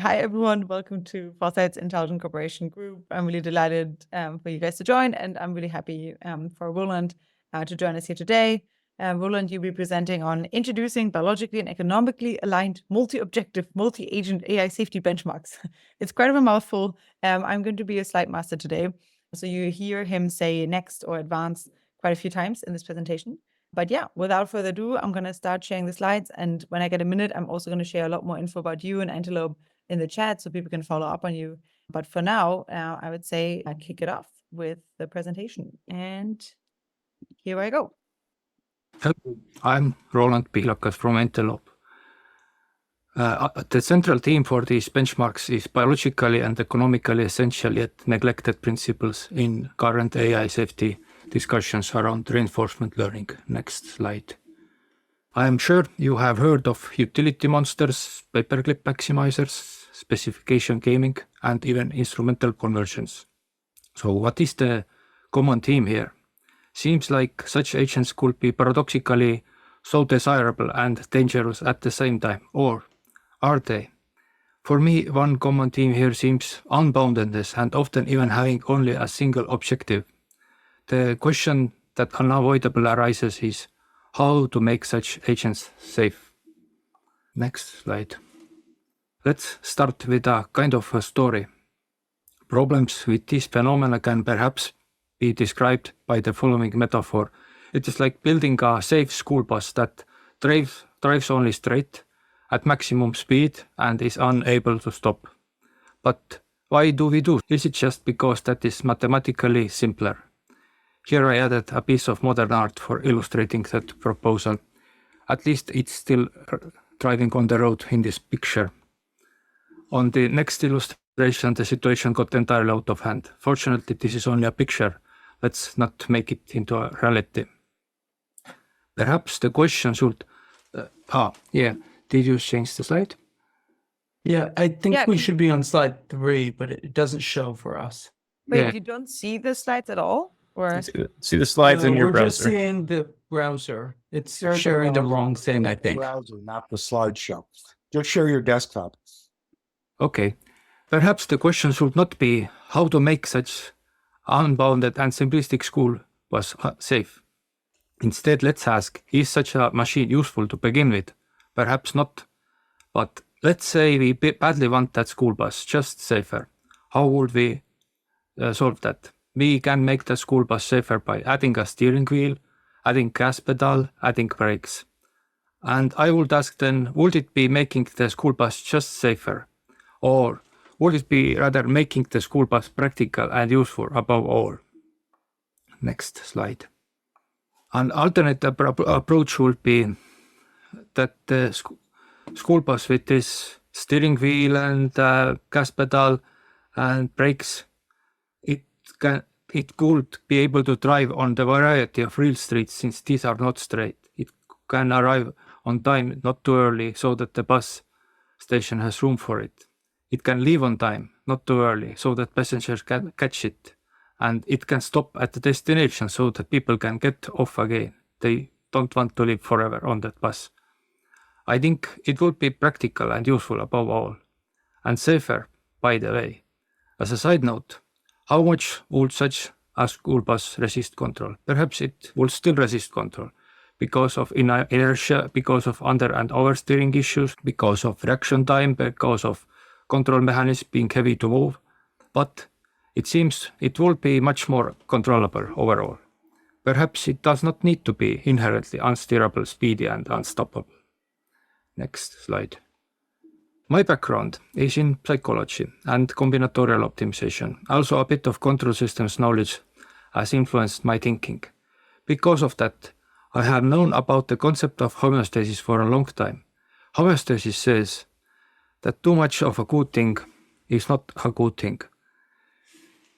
Hi, everyone. Welcome to Foresight's Intelligent Corporation Group. I'm really delighted for you guys to join, and I'm really happy for Roland to join us here today. Roland, you'll be presenting on introducing biologically and economically aligned multi-objective, multi-agent AI safety benchmarks. It's quite of a mouthful. I'm going to be a slide master today. So you hear him say next or advanced quite a few times in this presentation. But yeah, without further ado, I'm going to start sharing the slides. And when I get a minute, I'm also going to share a lot more info about you and Etelop in the chat so people can follow up on you. But for now, I would say I kick it off with the presentation. And here I go. Hello, I'm Roland Pihlakas from Etelop. The central theme for these benchmarks is biologically and economically essential yet neglected principles in current AI safety discussions around reinforcement learning. Next slide. I am sure you have heard of utility monsters, paperclip maximizers, specification gaming, and even instrumental conversions. So what is the common theme here? Seems like such agents could be paradoxically so desirable and dangerous at the same time, or are they? For me, one common theme here seems unboundedness and often even having only a single objective. The question that unavoidably arises is how to make such agents safe. Next slide. Let's start with a kind of a story. Problems with this phenomena can perhaps be described by the following metaphor. It is like building a safe school bus that drives only straight at maximum speed and is unable to stop. But why do we do? Is it just because that is mathematically simpler? Here I added a piece of modern art for illustrating that proposal. At least it's still driving on the road in this picture. On the next illustration, the situation got entirely out of hand. Fortunately, this is only a picture. Let's not make it into a reality. Perhaps the question should... Did you change the slide? Yeah, I think we should be on slide 3, but it doesn't show for us. Wait, you don't see the slides at all? Or see the slides in your we're browser. Just seeing the browser. It's sharing the wrong thing, I think. Browser, not the slideshow. Just share your desktop. Okay. Perhaps the question should not be how to make such unbounded and simplistic school was safe. Instead, let's ask, is such a machine useful to begin with? Perhaps not. But let's say we badly want that school bus just safer. How would we solve that? We can make the school bus safer by adding a steering wheel, adding gas pedal, adding brakes. And I would ask then, would it be making the school bus just safer? Or would it be rather making the school bus practical and useful above all? Next slide. An alternate approach would be that the school bus with this steering wheel and gas pedal and brakes, it could be able to drive on the variety of real streets since these are not straight. It can arrive on time, not too early, so that the bus station has room for it. It can leave on time, not too early, so that passengers can catch it. And it can stop at the destination so that people can get off again. They don't want to live forever on that bus. I think it would be practical and useful above all. And safer, by the way. As a side note, how much would such a school bus resist control? Perhaps it will still resist control because of inertia, because of under and oversteering issues, because of reaction time, because of control mechanism being heavy to move. But it seems it will be much more controllable overall. Perhaps it does not need to be inherently unsteerable, speedy, and unstoppable. Next slide. My background is in psychology and combinatorial optimization. Also a bit of control systems knowledge has influenced my thinking. Because of that, I have known about the concept of homeostasis for a long time. Homeostasis says that too much of a good thing is not a good thing.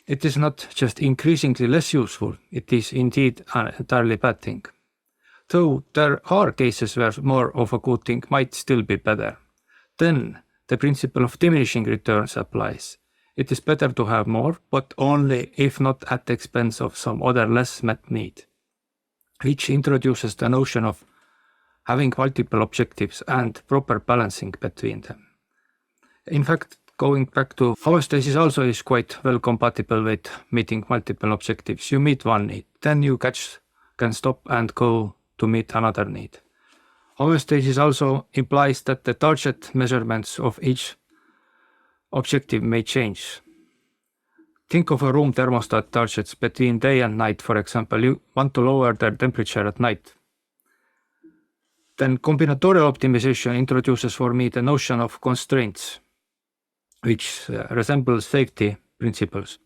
It is not just increasingly less useful, it is indeed an entirely bad thing. Though there are cases where more of a good thing might still be better. Then the principle of diminishing returns applies. It is better to have more, but only if not at the expense of some other less met need, which introduces the notion of having multiple objectives and proper balancing between them. In fact, going back to homeostasis also is quite well compatible with meeting multiple objectives. You meet one need, then you can stop and go to meet another need. Homeostasis also implies that the target measurements of each objective may change. Think of a room thermostat targets between day and night, for example. You want to lower the temperature at night. Then combinatorial optimization introduces for me the notion of constraints, which resembles safety principles.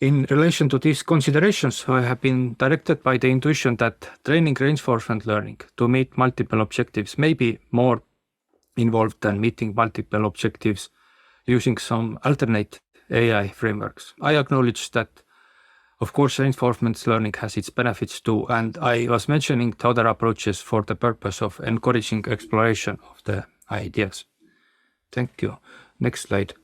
In relation to these considerations, I have been directed by the intuition that training reinforcement learning to meet multiple objectives may be more involved than meeting multiple objectives using some alternate AI frameworks. I acknowledge that, of course, reinforcement learning has its benefits too, and I was mentioning the other approaches for the purpose of encouraging exploration of the ideas. Thank you. Next slide.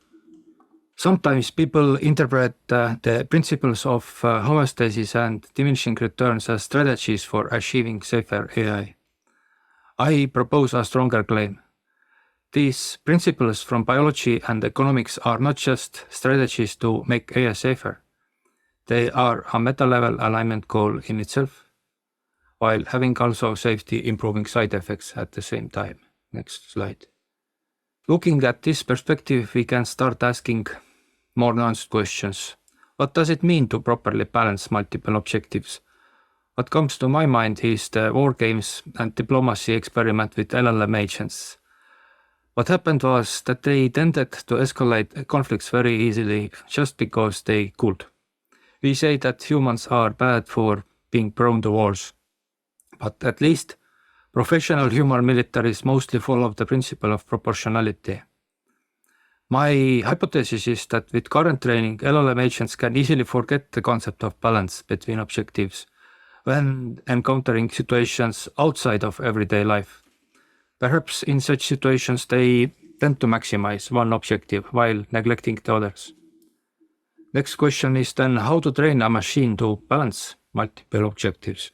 Sometimes people interpret the principles of homeostasis and diminishing returns as strategies for achieving safer AI. I propose a stronger claim. These principles from biology and economics are not just strategies to make AI safer. They are a meta-level alignment goal in itself, while having also safety improving side effects at the same time. Next slide. Looking at this perspective, we can start asking more nuanced questions. What does it mean to properly balance multiple objectives? What comes to my mind is the war games and diplomacy experiment with LLM agents. What happened was that they tended to escalate conflicts very easily just because they could. We say that humans are bad for being prone to wars, but at least professional human militaries mostly follow the principle of proportionality. My hypothesis is that with current training, LLM agents can easily forget the concept of balance between objectives when encountering situations outside of everyday life. Perhaps in such situations they tend to maximize one objective while neglecting the others. Next question is then how to train a machine to balance multiple objectives.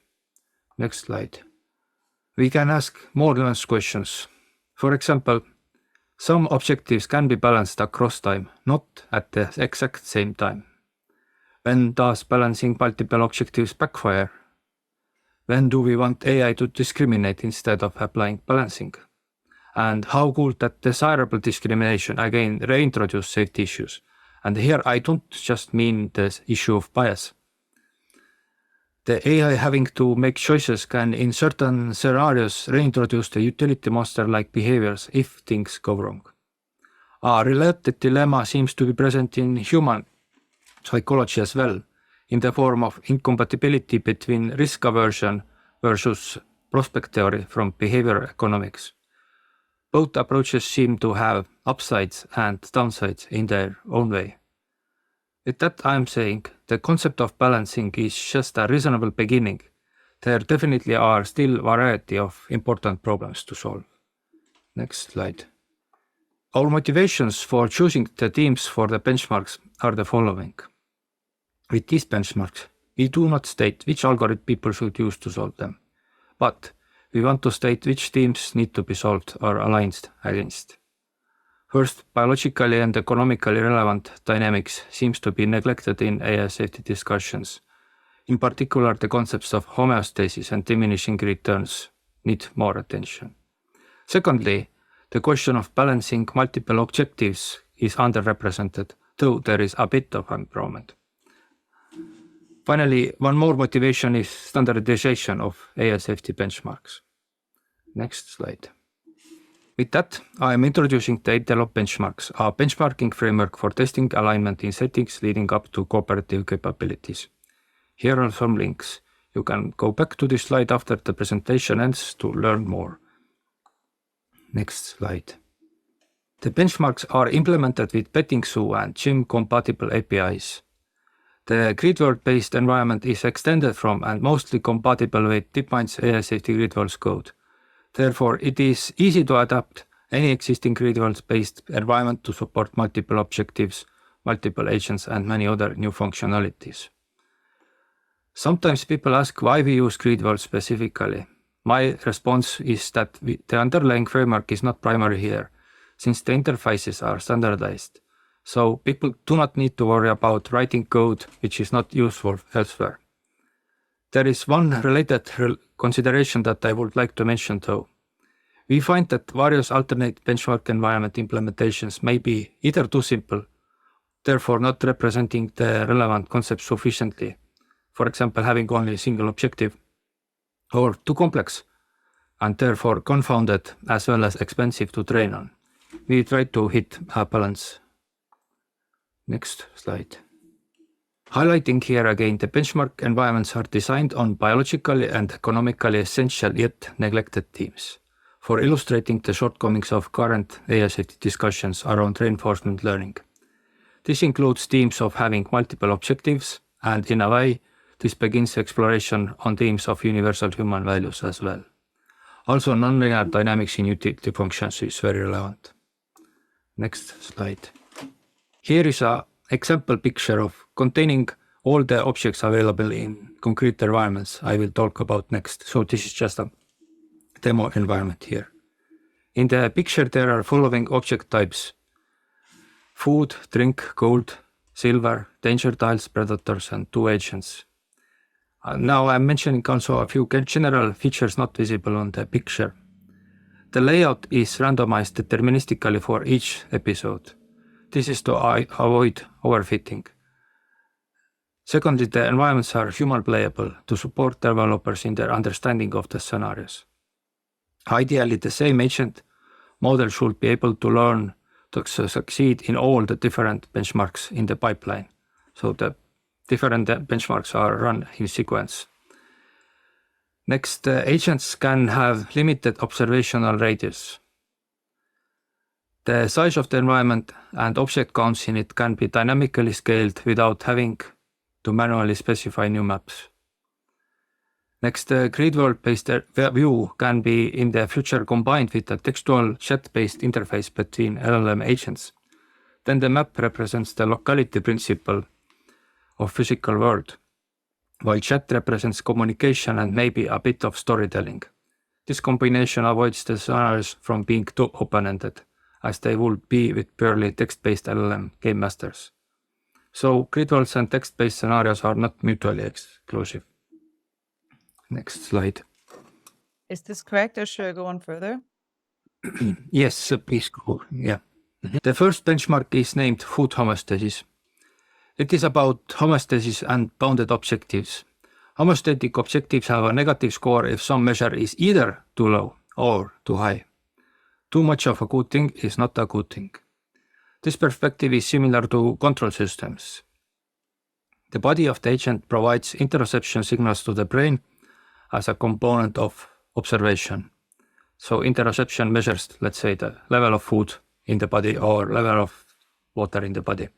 Next slide. We can ask more nuanced questions. For example, some objectives can be balanced across time, not at the exact same time. When does balancing multiple objectives backfire? When do we want AI to discriminate instead of applying balancing? And how could that desirable discrimination again reintroduce safety issues? And here I don't just mean the issue of bias. The AI having to make choices can in certain scenarios reintroduce the utility monster-like behaviors if things go wrong. A related dilemma seems to be present in human psychology as well, in the form of incompatibility between risk aversion versus prospect theory from behavioral economics. Both approaches seem to have upsides and downsides in their own way. With that I'm saying, the concept of balancing is just a reasonable beginning. There definitely are still a variety of important problems to solve. Next slide. Our motivations for choosing the teams for the benchmarks are the following. With these benchmarks, we do not state which algorithm people should use to solve them, but we want to state which teams need to be solved or aligned against. First, biologically and economically relevant dynamics seems to be neglected in AI safety discussions. In particular, the concepts of homeostasis and diminishing returns need more attention. Secondly, the question of balancing multiple objectives is underrepresented, though there is a bit of improvement. Finally, one more motivation is standardization of AI safety benchmarks. Next slide. With that, I am introducing the Etelop benchmarks, a benchmarking framework for testing alignment in settings leading up to cooperative capabilities. Here are some links. You can go back to this slide after the presentation ends to learn more. Next slide. The benchmarks are implemented with Betting Zoo and Gym compatible APIs. The grid-world-based environment is extended from and mostly compatible with DeepMind's AI safety grid-worlds code. Therefore, it is easy to adapt any existing grid-worlds-based environment to support multiple objectives, multiple agents, and many other new functionalities. Sometimes people ask why we use grid-worlds specifically. My response is that the underlying framework is not primary here. since the interfaces are standardized. So people do not need to worry about writing code which is not useful elsewhere. There is one related consideration that I would like to mention though. We find that various alternate benchmark environment implementations may be either too simple, therefore not representing the relevant concepts sufficiently, for example having only a single objective, or too complex, and therefore confounded as well as expensive to train on. We try to hit a balance. Next slide. Highlighting here again, the benchmark environments are designed on biologically and economically essential yet neglected themes. For illustrating the shortcomings of current AI safety discussions around reinforcement learning. This includes themes of having multiple objectives, and in a way, this begins exploration on themes of universal human values as well. Also, nonlinear dynamics in utility functions is very relevant. Next slide. Here is an example picture of containing all the objects available in concrete environments I will talk about next. So this is just a demo environment here. In the picture there are following object types: food, drink, gold, silver, danger tiles, predators, and 2 agents. Now I'm mentioning also a few general features not visible on the picture. The layout is randomized deterministically for each episode. This is to avoid overfitting. Secondly, the environments are human playable to support developers in their understanding of the scenarios. Ideally, the same agent model should be able to learn to succeed in all the different benchmarks in the pipeline. So the different benchmarks are run in sequence. Next, agents can have limited observational radius. The size of the environment and object counts in it can be dynamically scaled without having to manually specify new maps. Next, the grid world-based view can be in the future combined with a textual chat-based interface between LLM agents. Then the map represents the locality principle of physical world, while chat represents communication and maybe a bit of storytelling. This combination avoids the scenarios from being too open-ended, as they would be with purely text-based LLM game masters. So grid worlds and text-based scenarios are not mutually exclusive. Next slide. Is this correct, or should I go on further? Yes, please go. Yeah. The first benchmark is named food homeostasis. It is about homeostasis and bounded objectives. Homeostatic objectives have a negative score if some measure is either too low or too high. Too much of a good thing is not a good thing. This perspective is similar to control systems. The body of the agent provides interoception signals to the brain as a component of observation. So interoception measures, let's say, the level of food in the body or level of water in the body.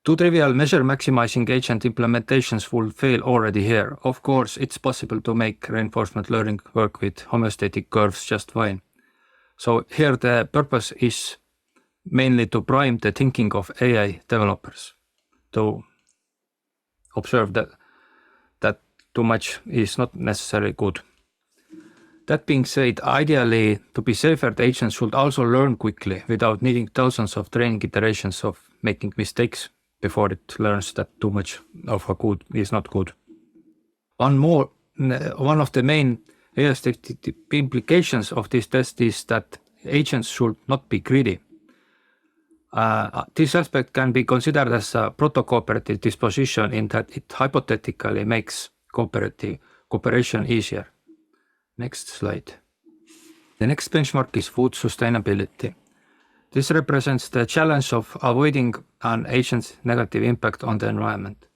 Too trivial measure maximizing agent implementations will fail already here. Of course, it's possible to make reinforcement learning work with homeostatic curves just fine. So here the purpose is mainly to prime the thinking of AI developers, to observe that too much is not necessarily good. That being said, ideally, to be safer, the agent should also learn quickly without needing thousands of training iterations of making mistakes before it learns that too much of a good is not good. One of the main AI safety implications of this test is that agents should not be greedy. This aspect can be considered as a proto-cooperative disposition in that it hypothetically makes cooperation easier. Next slide. The next benchmark is food sustainability. This represents the challenge of avoiding an agent's negative impact on the environment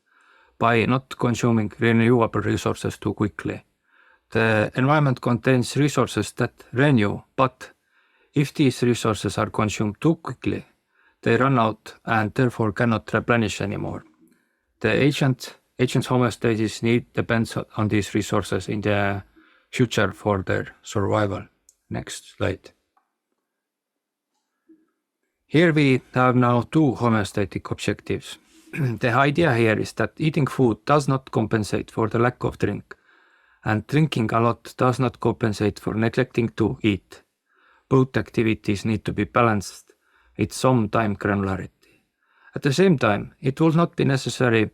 by not consuming renewable resources too quickly. The environment contains resources that renew, but if these resources are consumed too quickly, they run out and therefore cannot replenish anymore. The agent's homeostasis need depends on these resources in the future for their survival. Next slide. Here we have now 2 homeostatic objectives. The idea here is that eating food does not compensate for the lack of drink, and drinking a lot does not compensate for neglecting to eat. both activities need to be balanced with some time granularity. At the same time, it will not be necessary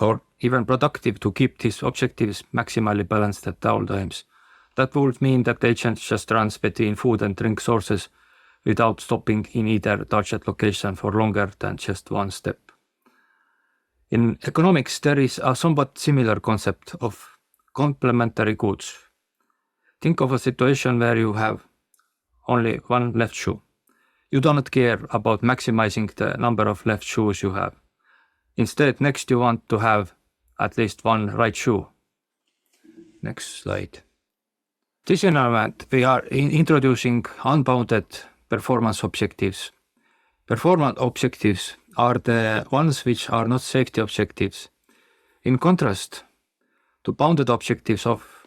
or even productive to keep these objectives maximally balanced at all times. That would mean that the agent just runs between food and drink sources without stopping in either target location for longer than just one step. In economics, there is a somewhat similar concept of complementary goods. Think of a situation where you have only one left shoe. You do not care about maximizing the number of left shoes you have. Instead, next you want to have at least one right shoe. Next slide. This environment, we are introducing unbounded performance objectives. Performance objectives are the ones which are not safety objectives. In contrast to bounded objectives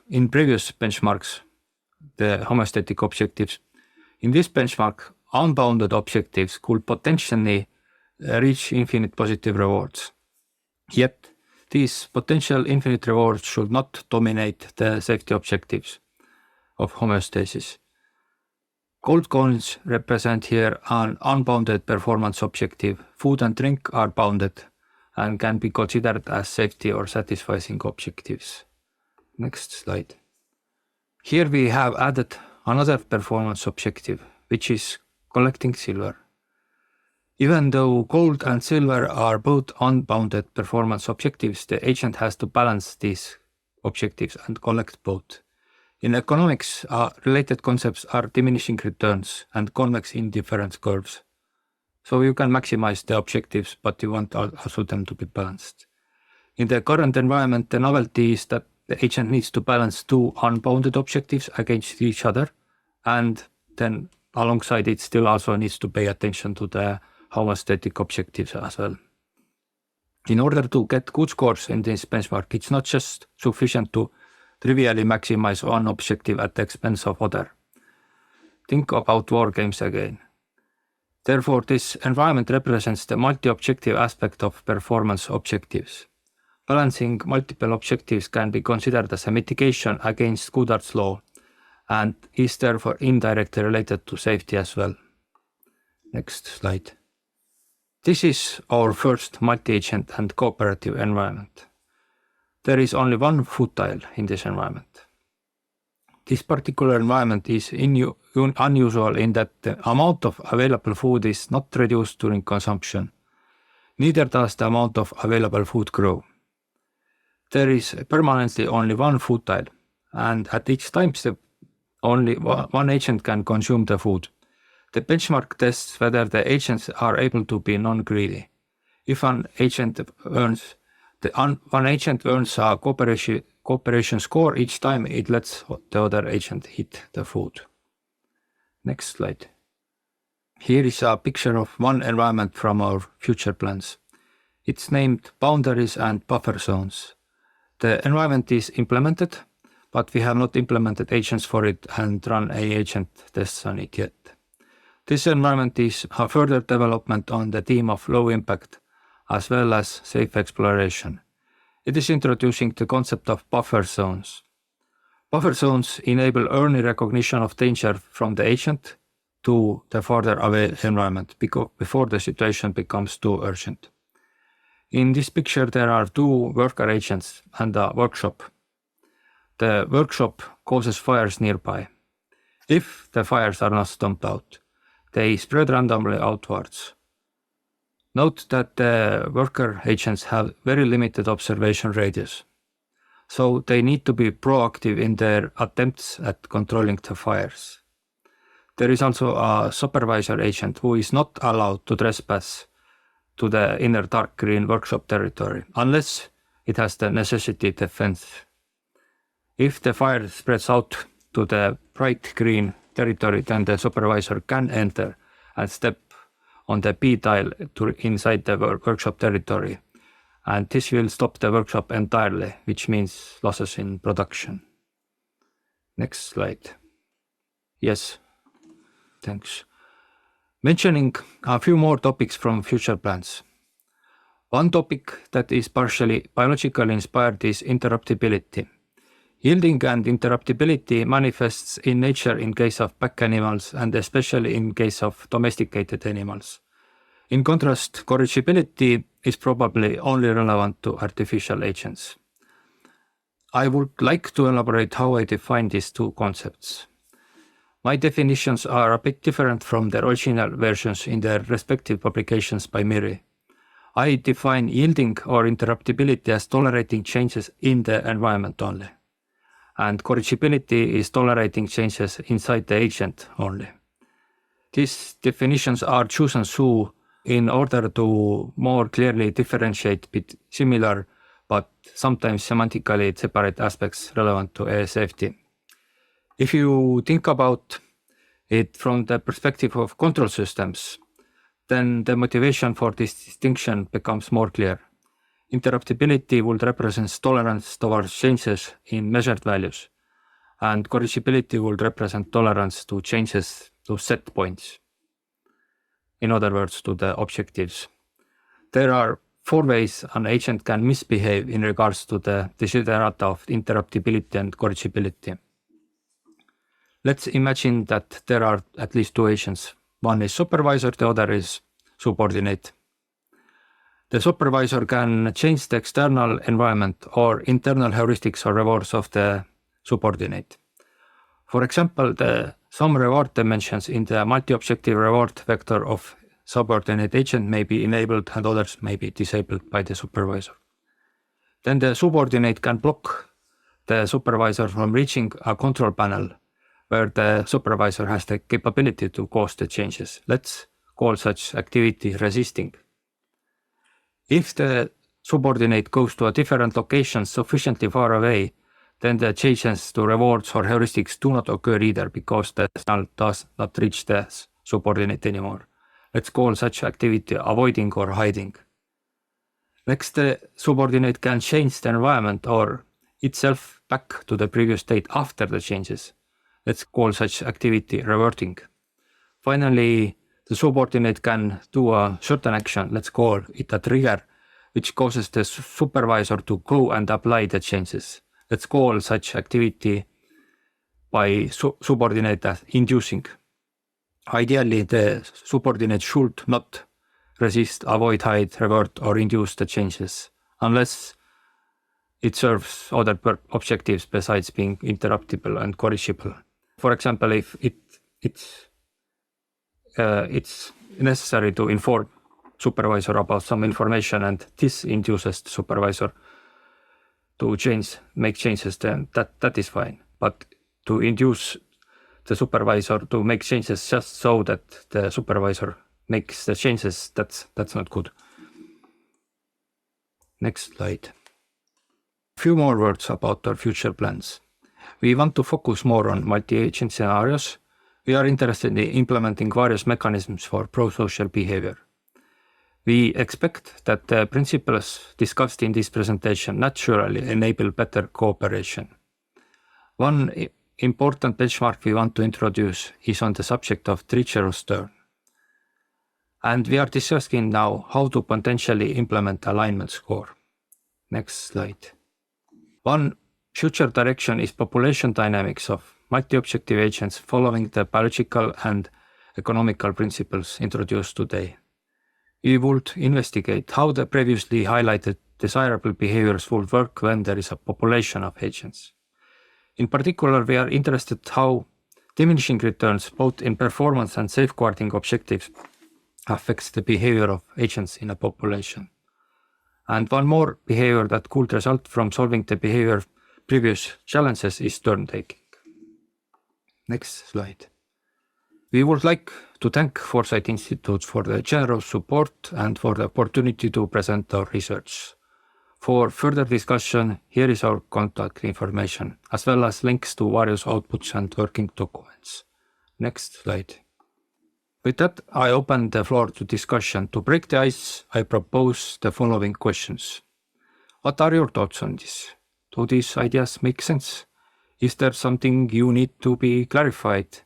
in previous benchmarks, the homeostatic objectives, in this benchmark, unbounded objectives could potentially reach infinite positive rewards. Yet, these potential infinite rewards should not dominate the safety objectives of homeostasis. Gold coins represent here an unbounded performance objective. Food and drink are bounded and can be considered as safety or satisfying objectives. Next slide. Here we have added another performance objective, which is collecting silver. Even though gold and silver are both unbounded performance objectives, the agent has to balance these objectives and collect both. In economics, related concepts are diminishing returns and convex indifference curves. So you can maximize the objectives, but you want also them to be balanced. In the current environment, the novelty is that the agent needs to balance two unbounded objectives against each other, and then alongside it still also needs to pay attention to the homeostatic objectives as well. In order to get good scores in this benchmark, it's not just sufficient to trivially maximize one objective at the expense of other. Think about war games again. Therefore, this environment represents the multi-objective aspect of performance objectives. Balancing multiple objectives can be considered as a mitigation against Goodhart's law and is therefore indirectly related to safety as well. Next slide. This is our first multi-agent and cooperative environment. There is only one food tile in this environment. This particular environment is unusual in that the amount of available food is not reduced during consumption. Neither does the amount of available food grow. There is permanently only one food tile, and at each time step, only one agent can consume the food. The benchmark tests whether the agents are able to be non-greedy. If one agent earns a cooperation score each time it lets the other agent hit the food. Next slide. Here is a picture of one environment from our future plans. It's named Boundaries and Buffer Zones. The environment is implemented, but we have not implemented agents for it and run any agent tests on it yet. This environment is a further development on the theme of low impact, as well as safe exploration. It is introducing the concept of buffer zones. Buffer zones enable early recognition of danger from the agent to the farther away environment before the situation becomes too urgent. In this picture, there are two worker agents and a workshop. The workshop causes fires nearby. If the fires are not stomped out, they spread randomly outwards. Note that the worker agents have very limited observation radius, so they need to be proactive in their attempts at controlling the fires. There is also a supervisor agent who is not allowed to trespass to the inner dark green workshop territory, unless it has the necessity defense. If the fire spreads out to the bright green territory, then the supervisor can enter and step on the P tile inside the workshop territory, and this will stop the workshop entirely, which means losses in production. Next slide. Yes, thanks. Mentioning a few more topics from future plans. One topic that is partially biologically inspired is interruptibility. Yielding and interruptibility manifests in nature in case of pack animals and especially in case of domesticated animals. In contrast, corrigibility is probably only relevant to artificial agents. I would like to elaborate how I define these two concepts. My definitions are a bit different from the original versions in their respective publications by Miri. I define yielding or interruptibility as tolerating changes in the environment only, and corrigibility is tolerating changes inside the agent only. These definitions are chosen so in order to more clearly differentiate between similar but sometimes semantically separate aspects relevant to ASFT. If you think about it from the perspective of control systems, then the motivation for this distinction becomes more clear. Interruptibility would represent tolerance towards changes in measured values, and corrigibility would represent tolerance to changes to set points. In other words, to the objectives. There are 4 ways an agent can misbehave in regards to the desiderata of interruptibility and corrigibility. Let's imagine that there are at least 2 agents. One is supervisor, the other is subordinate. The supervisor can change the external environment or internal heuristics or rewards of the subordinate. For example, some reward dimensions in the multi-objective reward vector of subordinate agent may be enabled and others may be disabled by the supervisor. Then the subordinate can block the supervisor from reaching a control panel where the supervisor has the capability to cause the changes. Let's call such activity resisting. If the subordinate goes to a different location sufficiently far away, then the changes to rewards or heuristics do not occur either because the signal does not reach the subordinate anymore. Let's call such activity avoiding or hiding. Next, the subordinate can change the environment or itself back to the previous state after the changes. Let's call such activity reverting. Finally, the subordinate can do a certain action, let's call it a trigger, which causes the supervisor to go and apply the changes. Let's call such activity by subordinate as inducing. Ideally, the subordinate should not resist, avoid, hide, revert, or induce the changes, unless it serves other objectives besides being interruptible and corrigible. For example, if it's necessary to inform supervisor about some information and this induces the supervisor to make changes, then that is fine. But to induce the supervisor to make changes just so that the supervisor makes the changes, that's not good. Next slide. A few more words about our future plans. We want to focus more on multi-agent scenarios. We are interested in implementing various mechanisms for pro-social behavior. We expect that the principles discussed in this presentation naturally enable better cooperation. One important benchmark we want to introduce is on the subject of treacherous turn. And we are discussing now how to potentially implement alignment score. Next slide. One future direction is population dynamics of multi-objective agents following the biological and economical principles introduced today. We would investigate how the previously highlighted desirable behaviors would work when there is a population of agents. In particular, we are interested how diminishing returns, both in performance and safeguarding objectives, affects the behavior of agents in a population. And one more behavior that could result from solving the behavior previous challenges is turn taking. Next slide. We would like to thank Foresight Institute for the generous support and for the opportunity to present our research. For further discussion, here is our contact information, as well as links to various outputs and working documents. Next slide. With that, I open the floor to discussion. To break the ice, I propose the following questions. What are your thoughts on this? Do these ideas make sense? Is there something you need to be clarified?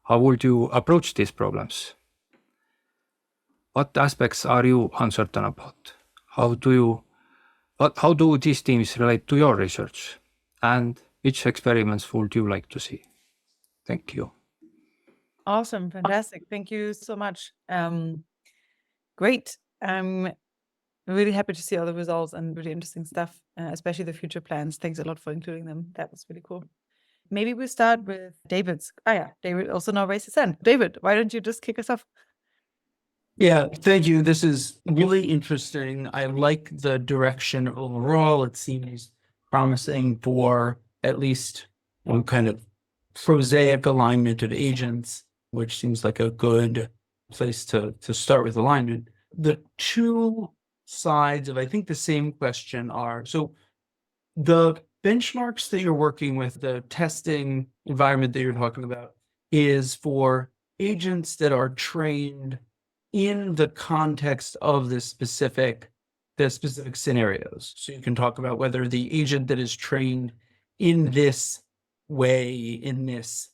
How would you approach these problems? What aspects are you uncertain about? How do these themes relate to your research? And Which experiments would you like to see? Thank you. Awesome. Fantastic. Thank you so much. Great. I'm really happy to see all the results and really interesting stuff, especially the future plans. Thanks a lot for including them. That was really cool. Maybe we start with David's. David also now raised his hand. David, why don't you just kick us off? Yeah, thank you. This is really interesting. I like the direction overall. It seems promising for at least one kind of prosaic alignment of agents, which seems like a good place to start with alignment. The two sides of, I think, the same question are, so the benchmarks that you're working with, the testing environment that you're talking about, is for agents that are trained in the context of the specific scenarios. So you can talk about whether the agent that is trained in this way, in this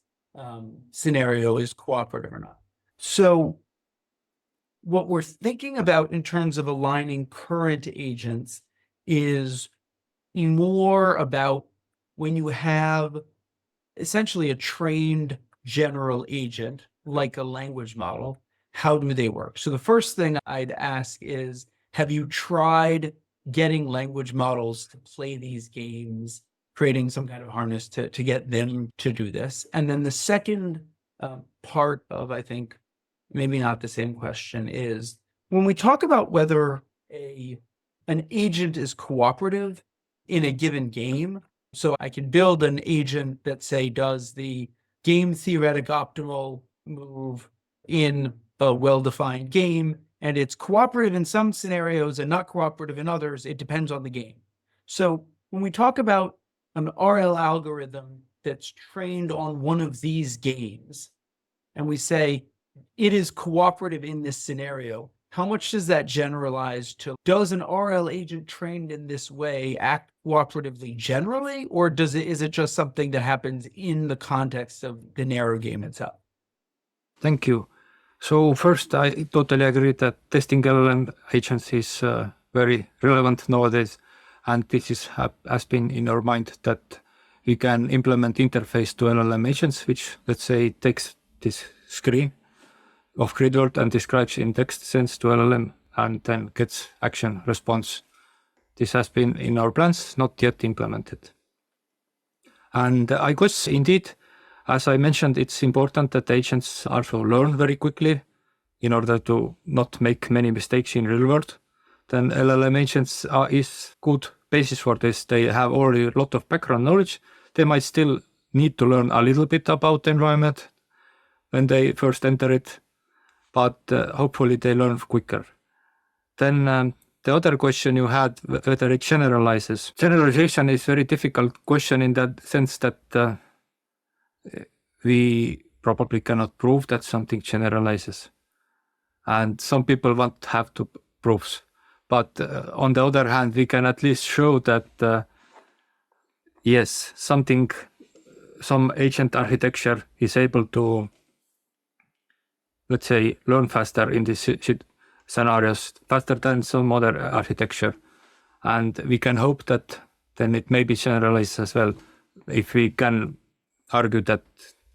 scenario, is cooperative or not. So what we're thinking about in terms of aligning current agents is more about when you have essentially a trained general agent, like a language model, how do they work? So the first thing I'd ask is, have you tried getting language models to play these games, creating some kind of harness to get them to do this? And then the second part of, I think, maybe not the same question, is when we talk about whether an agent is cooperative in a given game. So I can build an agent that, say, does the game theoretic optimal move in a well-defined game, and it's cooperative in some scenarios and not cooperative in others. It depends on the game. So when we talk about an RL algorithm that's trained on one of these games, and we say it is cooperative in this scenario, how much does that generalize to, does an RL agent trained in this way act cooperatively generally, or is it just something that happens in the context of the narrow game itself? Thank you. So first, I totally agree that testing LLM agents is very relevant nowadays, and this has been in our mind that we can implement interface to LLM agents, which, let's say, takes this screen of grid and describes in text sense to LLM and then gets action response. This has been in our plans, not yet implemented. And I guess indeed, as I mentioned, it's important that agents also learn very quickly in order to not make many mistakes in real world. Then LLM agents is good basis for this. They have already a lot of background knowledge. They might still need to learn a little bit about the environment when they first enter it, but hopefully they learn quicker. Then the other question you had, whether it generalizes. Generalization is a very difficult question in that sense that we probably cannot prove that something generalizes. And some people won't have to proofs. But on the other hand, we can at least show that, yes, some agent architecture is able to, let's say, learn faster in these scenarios, faster than some other architecture. And we can hope that then it may be generalized as well, if we can argue that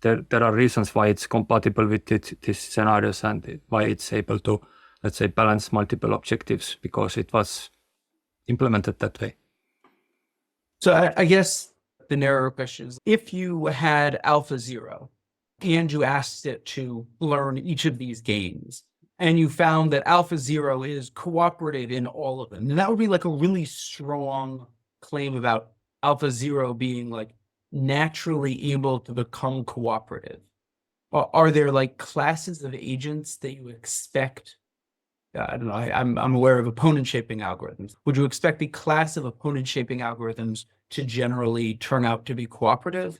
there are reasons why it's compatible with these scenarios and why it's able to, let's say, balance multiple objectives because it was implemented that way. So I guess the narrower question is, if you had AlphaZero and you asked it to learn each of these games, and you found that AlphaZero is cooperative in all of them, and that would be like a really strong claim about AlphaZero being like naturally able to become cooperative. Are there like classes of agents that you expect? I don't know. I'm aware of opponent shaping algorithms. Would you expect the class of opponent shaping algorithms to generally turn out to be cooperative?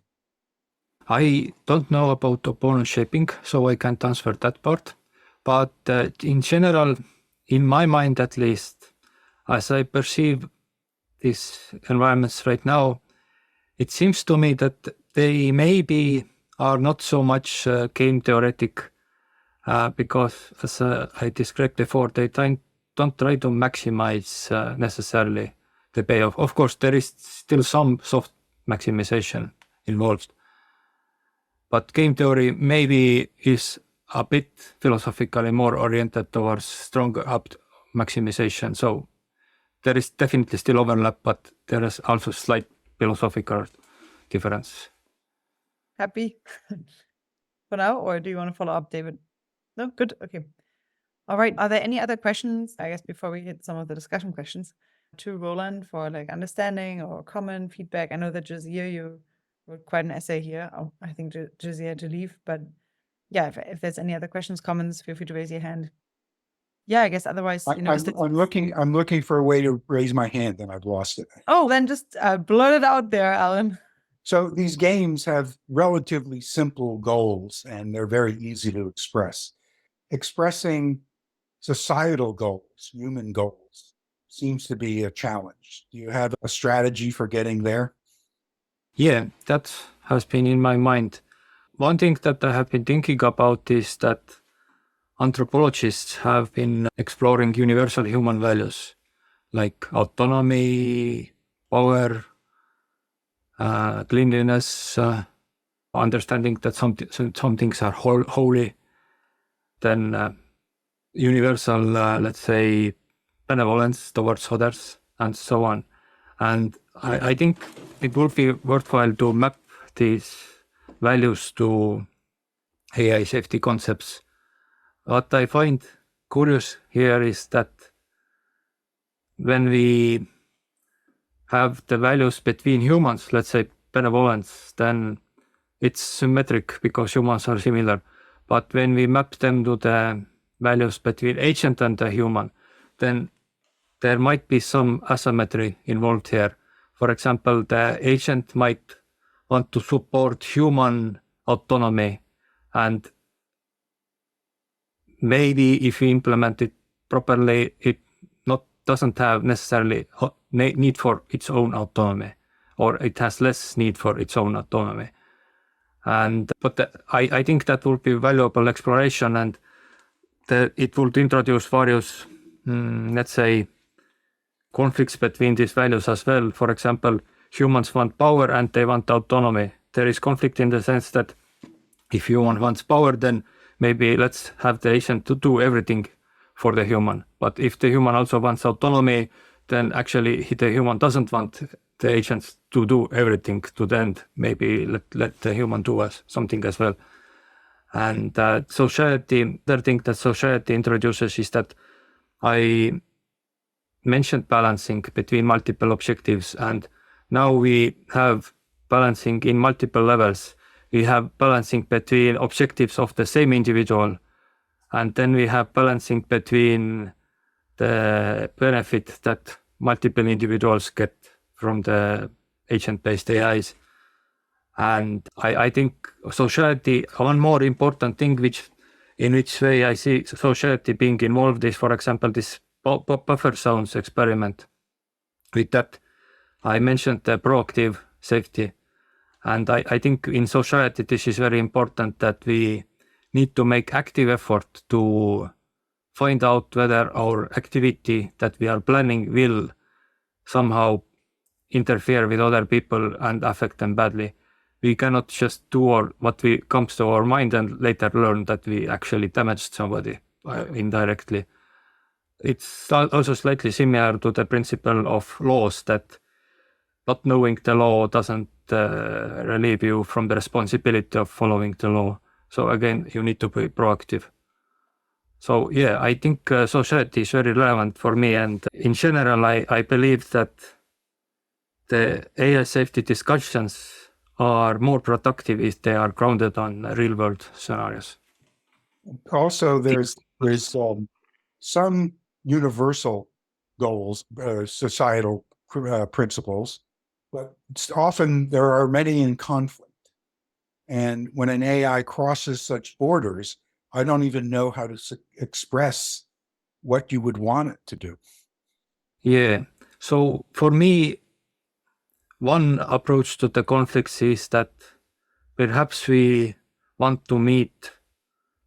I don't know about opponent shaping, so I can't answer that part. But in general, in my mind at least, as I perceive these environments right now, it seems to me that they maybe are not so much game theoretic because, as I described before, they don't try to maximize necessarily the payoff. Of course, there is still some maximization involved. But game theory maybe is a bit philosophically more oriented towards stronger maximization. So there is definitely still overlap, but there is also slight philosophical difference. Happy for now, or do you want to follow up, David? No, good. Okay. All right. Are there any other questions? I guess before we hit some of the discussion questions to Roland for like understanding or comment, feedback. I know that Jazia, you wrote quite an essay here. Oh, I think Jazia had to leave, but yeah, if there's any other questions, comments, feel free to raise your hand. Yeah, I guess otherwise, I'm looking for a way to raise my hand, and I've lost it. Oh, then just blurt it out there, Alan. So these games have relatively simple goals, and they're very easy to express. Expressing societal goals, human goals, seems to be a challenge. Do you have a strategy for getting there? Yeah, that has been in my mind. One thing that I have been thinking about is that anthropologists have been exploring universal human values like autonomy, power, cleanliness, understanding that some things are holy, then universal, let's say, benevolence towards others, and so on. And I think it would be worthwhile to map these values to AI safety concepts. What I find curious here is that when we have the values between humans, let's say benevolence, then it's symmetric because humans are similar. But when we map them to the values between agent and the human, then there might be some asymmetry involved here. For example, the agent might want to support human autonomy, and maybe if we implement it properly, it doesn't have necessarily need for its own autonomy, or it has less need for its own autonomy. But I think that would be valuable exploration, and it would introduce various, let's say, conflicts between these values as well. For example, humans want power and they want autonomy. There is conflict in the sense that if human wants power, then maybe let's have the agent to do everything for the human. But if the human also wants autonomy, then actually the human doesn't want the agents to do everything to the end. Maybe let the human do something as well. And society, the thing that society introduces is that I mentioned balancing between multiple objectives, and now we have balancing in multiple levels. We have balancing between objectives of the same individual, and then we have balancing between the benefit that multiple individuals get from the agent-based AIs. And I think society, one more important thing in which way I see society being involved is, for example, this buffer zones experiment. With that, I mentioned the proactive safety. And I think in society, this is very important that we need to make active effort to find out whether our activity that we are planning will somehow interfere with other people and affect them badly. We cannot just do what comes to our mind and later learn that we actually damaged somebody indirectly. It's also slightly similar to the principle of laws, that not knowing the law doesn't relieve you from the responsibility of following the law. So again, you need to be proactive. So yeah, I think society is very relevant for me. And in general, I believe that the AI safety discussions are more productive if they are grounded on real world scenarios. Also, there's some universal goals, societal principles, but often there are many in conflict. And when an AI crosses such borders, I don't even know how to express what you would want it to do. Yeah. So for me, one approach to the conflicts is that perhaps we want to meet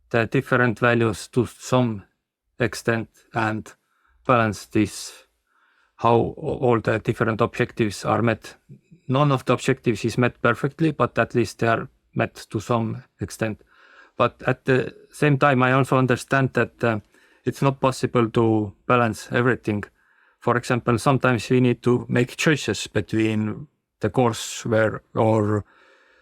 the different values to some extent and balance this, how all the different objectives are met none of the objectives is met perfectly, but at least they are met to some extent. But at the same time, I also understand that it's not possible to balance everything. For example, sometimes we need to make choices between the course where our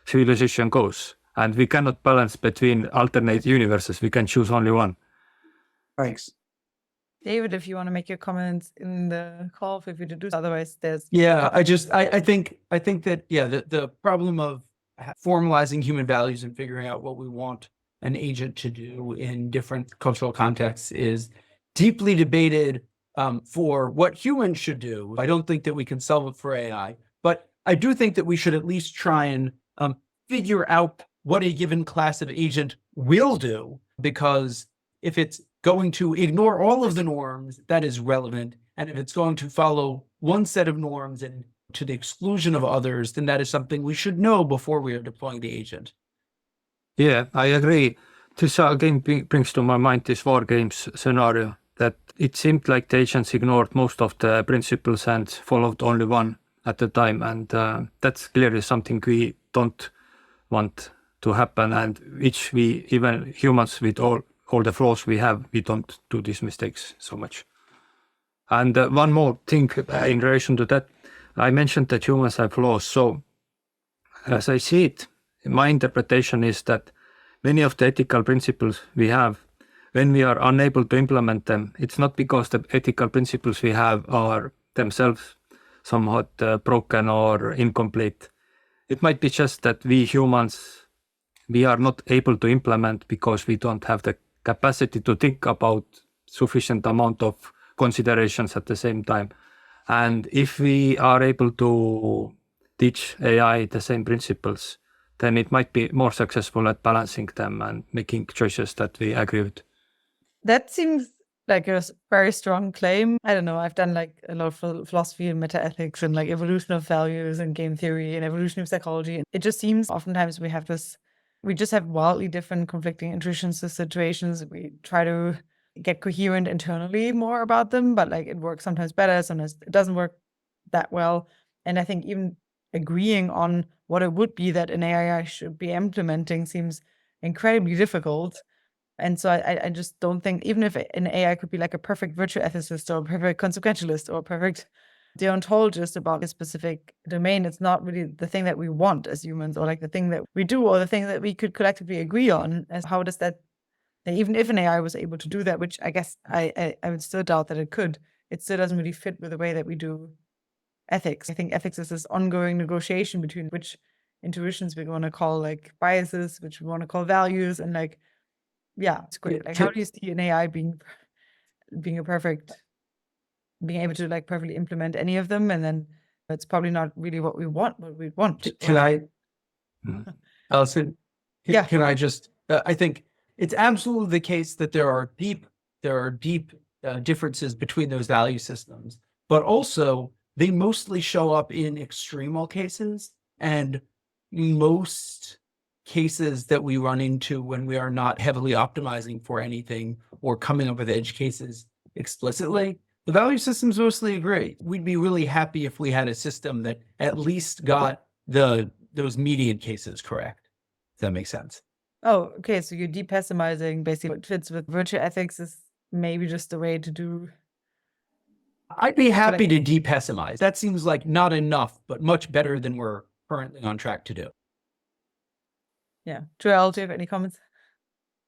civilization goes, and we cannot balance between alternate universes. We can choose only one. Thanks. David, if you want to make your comments in the call, feel free to do so. Otherwise, there's Yeah, I think that, yeah, the problem of formalizing human values and figuring out what we want an agent to do in different cultural contexts is deeply debated for what humans should do. I don't think that we can solve it for AI, but I do think that we should at least try and figure out what a given class of agent will do, because if it's going to ignore all of the norms, that is relevant. And if it's going to follow one set of norms and to the exclusion of others, then that is something we should know before we are deploying the agent. Yeah, I agree. This again brings to my mind this war games scenario, that it seemed like the agents ignored most of the principles and followed only one at a time. And that's clearly something we don't want to happen, and which we, even humans with all the flaws we have, we don't do these mistakes so much. And one more thing in relation to that, I mentioned that humans have flaws. So as I see it, my interpretation is that many of the ethical principles we have, when we are unable to implement them, it's not because the ethical principles we have are themselves somewhat broken or incomplete. It might be just that we humans, we are not able to implement because we don't have the capacity to think about sufficient amount of considerations at the same time. And if we are able to teach AI the same principles, then it might be more successful at balancing them and making choices that we agree with. That seems like a very strong claim. I don't know. I've done like a lot of philosophy and meta-ethics and like evolution of values and game theory and evolution of psychology. And it just seems oftentimes we just have wildly different conflicting intuitions to situations. We try to get coherent internally more about them, but like it works sometimes better, sometimes it doesn't work that well. And I think even agreeing on what it would be that an AI should be implementing seems incredibly difficult. And so I just don't think, even if an AI could be like a perfect virtue ethicist or a perfect consequentialist or a perfect deontologist about a specific domain, it's not really the thing that we want as humans, or like the thing that we do, or the thing that we could collectively agree on. As how does that, even if an AI was able to do that, which I guess I would still doubt that it could, it still doesn't really fit with the way that we do ethics. I think ethics is this ongoing negotiation between which intuitions we want to call like biases, which we want to call values, and like, yeah, it's great. Like, how do you see an AI being able to like perfectly implement any of them? And then it's probably not really what we want. Can I, Mhm. Allison? Yeah. Can I just? I think it's absolutely the case that there are deep differences between those value systems, but also they mostly show up in extremal cases, and most cases that we run into when we are not heavily optimizing for anything or coming up with edge cases explicitly, the value systems mostly agree. We'd be really happy if we had a system that at least got those median cases correct. Does that make sense? Oh, okay. So you're depessimizing basically what fits with virtue ethics is maybe just the way to do. I'd be happy to depessimize. That seems like not enough, but much better than we're currently on track to do. Yeah. Joel, do you have any comments?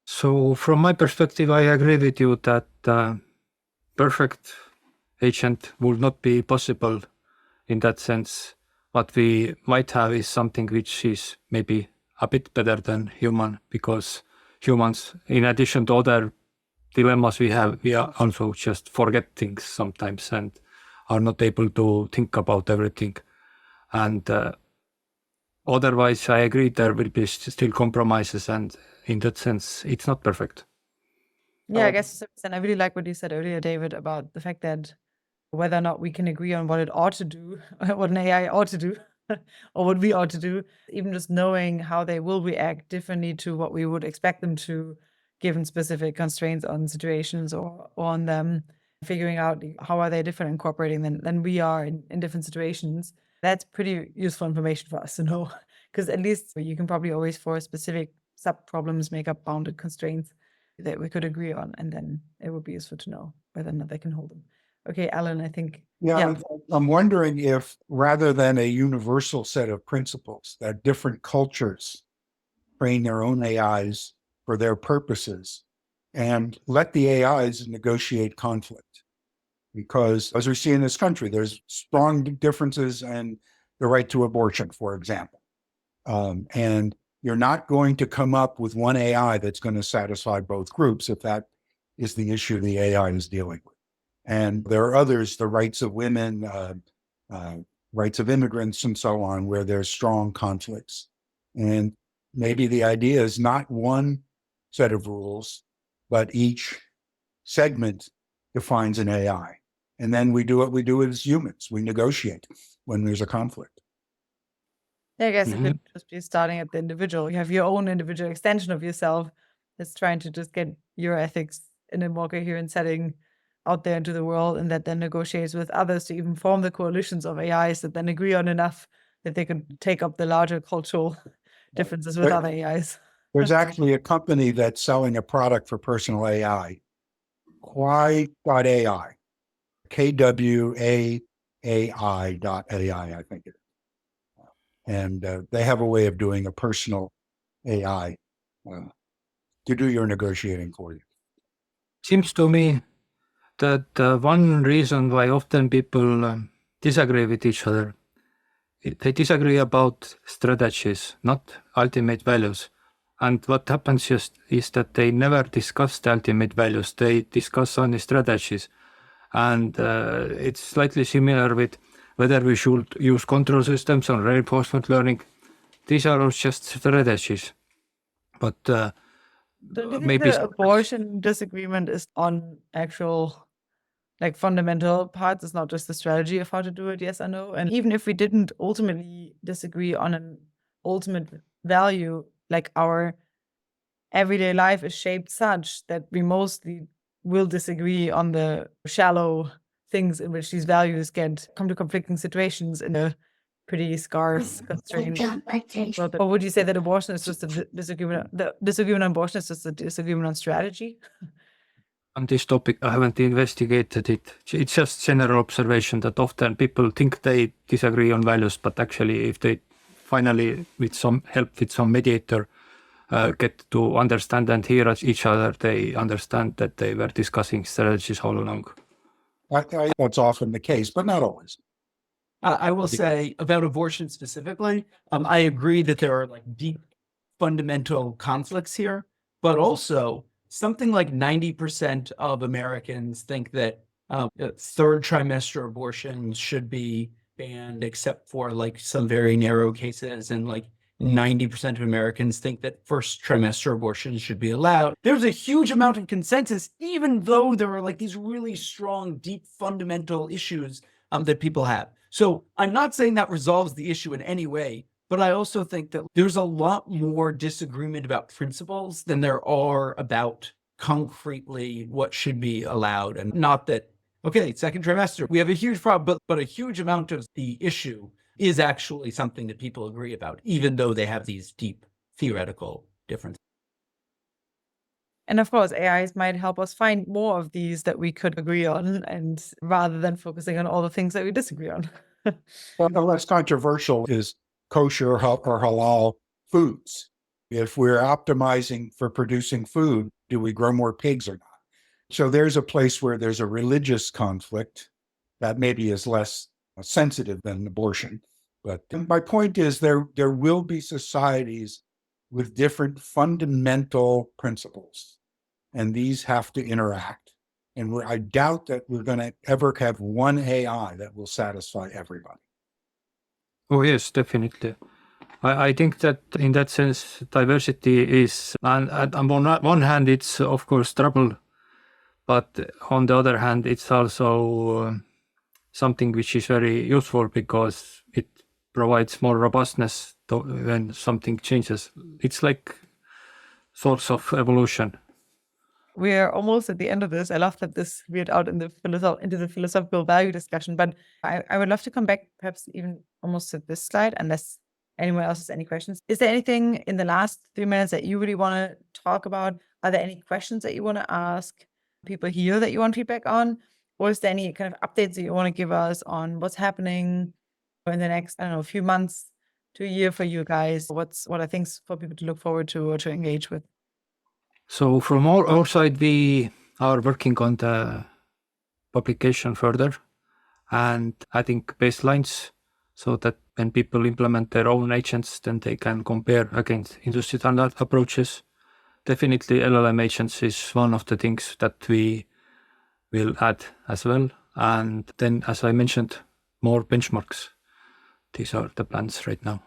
So from my perspective, I agree with you that perfect agent would not be possible in that sense. What we might have is something which is maybe a bit better than human, because humans, in addition to other dilemmas we have, we are also just forget things sometimes and are not able to think about everything. And otherwise, I agree there will be still compromises, and in that sense, it's not perfect. Yeah, I guess, and I really like what you said earlier, David, about the fact that whether or not we can agree on what it ought to do, what an AI ought to do, or what we ought to do, even just knowing how they will react differently to what we would expect them to, given specific constraints on situations or on them, figuring out how are they different incorporating than we are in different situations. That's pretty useful information for us to know, because at least you can probably always, for specific sub-problems, make up bounded constraints that we could agree on, and then it would be useful to know whether or not they can hold them. Okay, Alan, I think. Yeah, I'm wondering if rather than a universal set of principles that different cultures train their own AIs for their purposes and let the AIs negotiate conflict. Because as we see in this country, there's strong differences in the right to abortion, for example. And you're not going to come up with one AI that's going to satisfy both groups if that is the issue the AI is dealing with. And there are others, the rights of women, rights of immigrants, and so on, where there's strong conflicts. And maybe the idea is not one set of rules, but each segment defines an AI. And then we do what we do as humans. We negotiate when there's a conflict. Yeah, I guess it could just be starting at the individual. You have your own individual extension of yourself that's trying to just get your ethics in a more coherent setting out there into the world, and that then negotiates with others to even form the coalitions of AIs that then agree on enough that they could take up the larger cultural differences with other AIs. There's actually a company that's selling a product for personal AI, Kwai.ai, KWAAI.ai, I think it is. And they have a way of doing a personal AI to do your negotiating for you. Seems to me that one reason why often people disagree with each other, they disagree about strategies, not ultimate values. And what happens just is that they never discuss the ultimate values, they discuss only strategies. And it's slightly similar with whether we should use control systems or reinforcement learning. These are all just strategies. But Don't you think maybe the abortion disagreement is on actual, like, fundamental parts? It's not just the strategy of how to do it, yes or no? And even if we didn't ultimately disagree on an ultimate value, like, our everyday life is shaped such that we mostly will disagree on the shallow things in which these values come to conflicting situations in a pretty scarce, constrained world. Or would you say that abortion is just a disagreement? The disagreement on abortion is just a disagreement on strategy? on this topic, I haven't investigated it. It's just general observation that often people think they disagree on values, but actually, if they finally, with some help, with some mediator, get to understand and hear each other, they understand that they were discussing strategies all along. That's often the case, but not always. I will say about abortion specifically, I agree that there are like deep fundamental conflicts here, but also something like 90% of Americans think that third trimester abortions should be banned, except for like some very narrow cases, and like 90% of Americans think that first trimester abortions should be allowed. There's a huge amount of consensus, even though there are like these really strong, deep, fundamental issues that people have. So I'm not saying that resolves the issue in any way, but I also think that there's a lot more disagreement about principles than there are about concretely what should be allowed. And not that, okay, second trimester, we have a huge problem, but a huge amount of the issue is actually something that people agree about, even though they have these deep theoretical differences. And of course, AIs might help us find more of these that we could agree on, and rather than focusing on all the things that we disagree on. Well, the less controversial is kosher or halal foods. If we're optimizing for producing food, do we grow more pigs or not? So there's a place where there's a religious conflict that maybe is less sensitive than abortion. But my point is there will be societies with different fundamental principles, and these have to interact. And I doubt that we're going to ever have one AI that will satisfy everybody. Oh yes, definitely. I think that in that sense, diversity is, and on one hand, it's of course trouble, but on the other hand, it's also something which is very useful because it provides more robustness when something changes. It's like source of evolution. we're almost at the end of this. I love that this veered out in the into the philosophical value discussion, but I would love to come back perhaps even almost to this slide, unless anyone else has any questions. Is there anything in the last 3 minutes that you really want to talk about? Are there any questions that you want to ask people here that you want feedback on? Or is there any kind of updates that you want to give us on what's happening in the next, I don't know, few months to a year for you guys? What are things for people to look forward to or to engage with? So from our side, we are working on the publication further and adding baselines so that when people implement their own agents, then they can compare against industry standard approaches. Definitely LLM agents is one of the things that we will add as well. And then, as I mentioned, more benchmarks. These are the plans right now.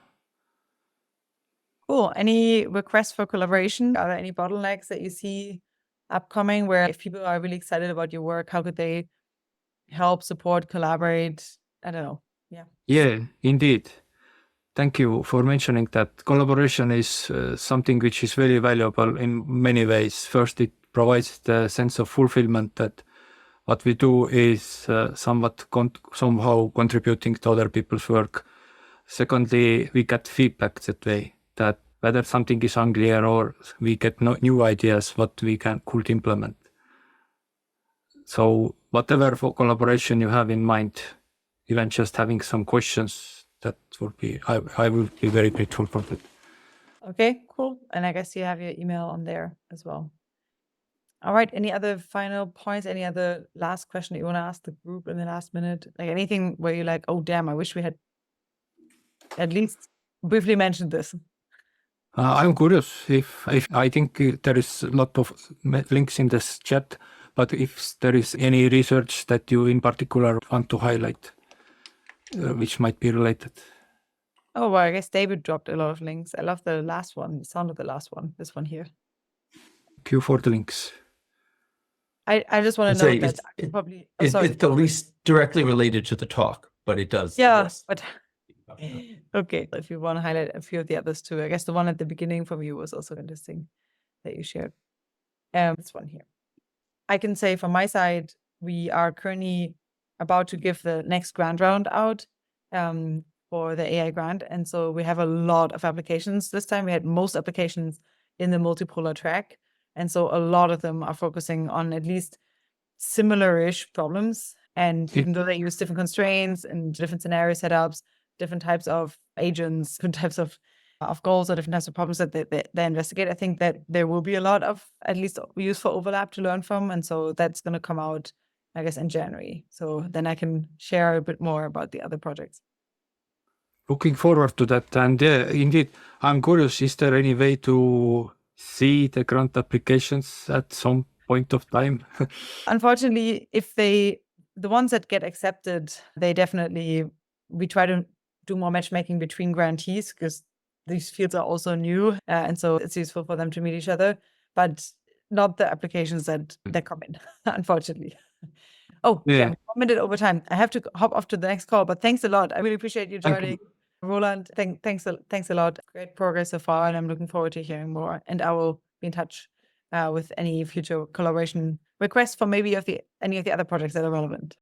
Cool. Any requests for collaboration? Are there any bottlenecks that you see upcoming where if people are really excited about your work, how could they help, support, collaborate? I don't know. Yeah. Yeah, indeed. Thank you for mentioning that. Collaboration is something which is very valuable in many ways. First, it provides the sense of fulfillment that what we do is somehow contributing to other people's work. Secondly, we get feedback that way, that whether something is unclear or we get new ideas what we could implement. So whatever for collaboration you have in mind, even just having some questions, that would be, I would be very grateful for that. Okay, cool. And I guess you have your email on there as well. All right. Any other final points? Any other last question that you want to ask the group in the last minute? Like anything where you're like, oh, damn, I wish we had at least briefly mentioned this. I'm curious if I think there is a lot of links in this chat, but if there is any research that you in particular want to highlight, which might be related. Oh, well, I guess David dropped a lot of links. I love the last one, the sound of the last one, this one here. Thank you for the links. I just want to note that probably... Oh, sorry. It's the least directly related to the talk, but it does. Yeah, but... Okay, if you want to highlight a few of the others too. I guess the one at the beginning from you was also interesting that you shared. This one here. I can say from my side, we are currently about to give the next grant round out for the AI grant. And so we have a lot of applications. This time we had most applications in the multipolar track. And so a lot of them are focusing on at least similar-ish problems. And even though they use different constraints and different scenario setups, different types of agents, different types of goals or different types of problems that they investigate, I think that there will be a lot of at least useful overlap to learn from. And so that's going to come out, I guess, in January. So then I can share a bit more about the other projects. Looking forward to that. And yeah, indeed, I'm curious, is there any way to see the grant applications at some point of time? Unfortunately, the ones that get accepted, we try to do more matchmaking between grantees because these fields are also new. And so it's useful for them to meet each other, but not the applications that come in, unfortunately. Oh, yeah, I'm 1 minute over time. I have to hop off to the next call, but thanks a lot. I really appreciate you joining. Roland, thanks a lot. Great progress so far, and I'm looking forward to hearing more. And I will be in touch with any future collaboration requests for maybe any of the other projects that are relevant.